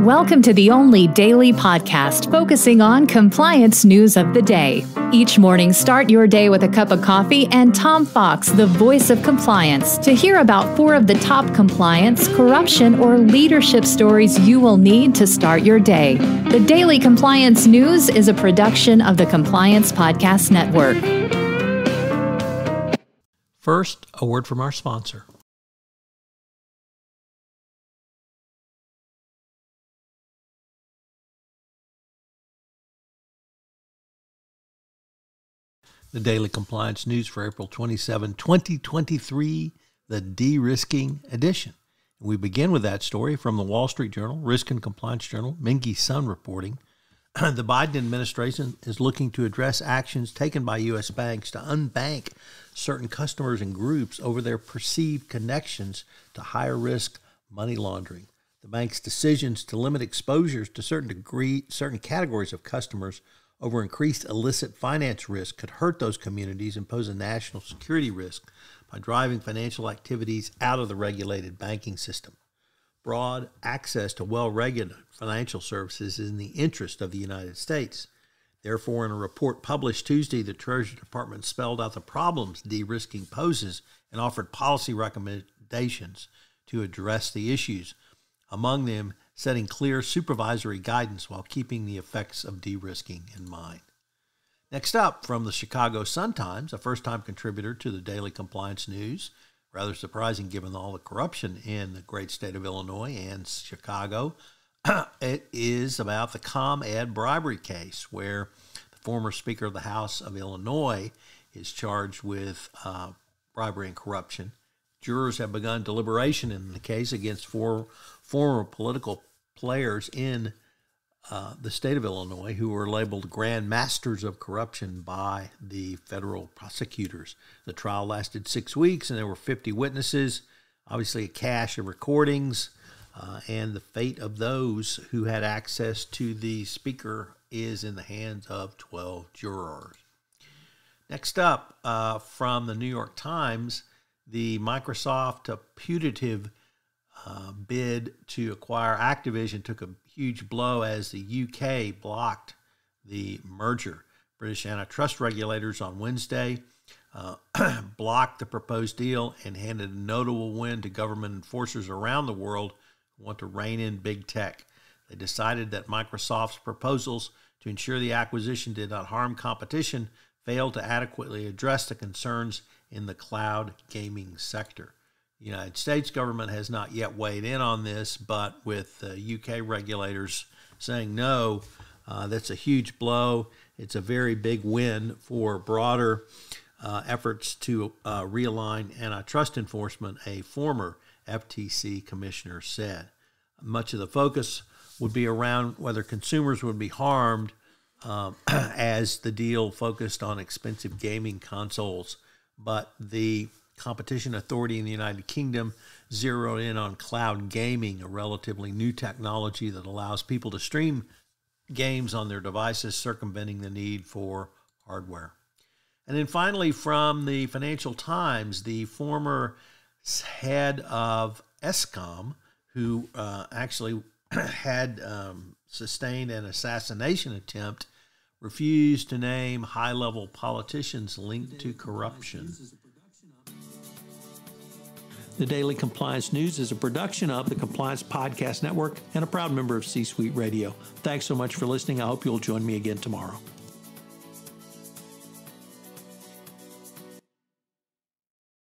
Welcome to the only daily podcast focusing on compliance news of the day. Each morning, start your day with a cup of coffee and Tom Fox, the voice of compliance, to hear about 4 of the top compliance, corruption, or leadership stories you will need to start your day. The Daily Compliance News is a production of the Compliance Podcast Network. First, a word from our sponsor. The Daily Compliance News for April 27, 2023, the De-Risking Edition. And we begin with that story from the Wall Street Journal, Risk and Compliance Journal, Mingy Sun reporting. The Biden administration is looking to address actions taken by U.S. banks to unbank certain customers and groups over their perceived connections to higher risk money laundering. The bank's decisions to limit exposures to certain categories of customers over increased illicit finance risk could hurt those communities and pose a national security risk by driving financial activities out of the regulated banking system. Broad access to well-regulated financial services is in the interest of the United States. Therefore, in a report published Tuesday, the Treasury Department spelled out the problems de-risking poses and offered policy recommendations to address the issues, among them setting clear supervisory guidance while keeping the effects of de-risking in mind. Next up, from the Chicago Sun-Times, a first-time contributor to the Daily Compliance News, rather surprising given all the corruption in the great state of Illinois and Chicago, it is about the ComEd bribery case, where the former Speaker of the House of Illinois is charged with bribery and corruption. Jurors have begun deliberation in the case against 4 former political players in the state of Illinois who were labeled grand masters of corruption by the federal prosecutors. The trial lasted 6 weeks, and there were 50 witnesses, obviously a cache of recordings, and the fate of those who had access to the speaker is in the hands of 12 jurors. Next up, from the New York Times, the Microsoft putative bid to acquire Activism took a huge blow as the UK blocked the merger. British antitrust regulators on Wednesday blocked the proposed deal and handed a notable win to government enforcers around the world who want to rein in big tech. They decided that Microsoft's proposals to ensure the acquisition did not harm competition failed to adequately address the concerns in the cloud gaming sector. The United States government has not yet weighed in on this, but with UK regulators saying no, that's a huge blow. It's a very big win for broader efforts to realign antitrust enforcement, a former FTC commissioner said. Much of the focus would be around whether consumers would be harmed as the deal focused on expensive gaming consoles, but the Competition Authority in the United Kingdom zeroed in on cloud gaming, a relatively new technology that allows people to stream games on their devices, circumventing the need for hardware. And then finally, from the Financial Times, the former head of Eskom, who actually had sustained an assassination attempt, refused to name high-level politicians linked to corruption. The Daily Compliance News is a production of the Compliance Podcast Network and a proud member of C-Suite Radio. Thanks so much for listening. I hope you'll join me again tomorrow.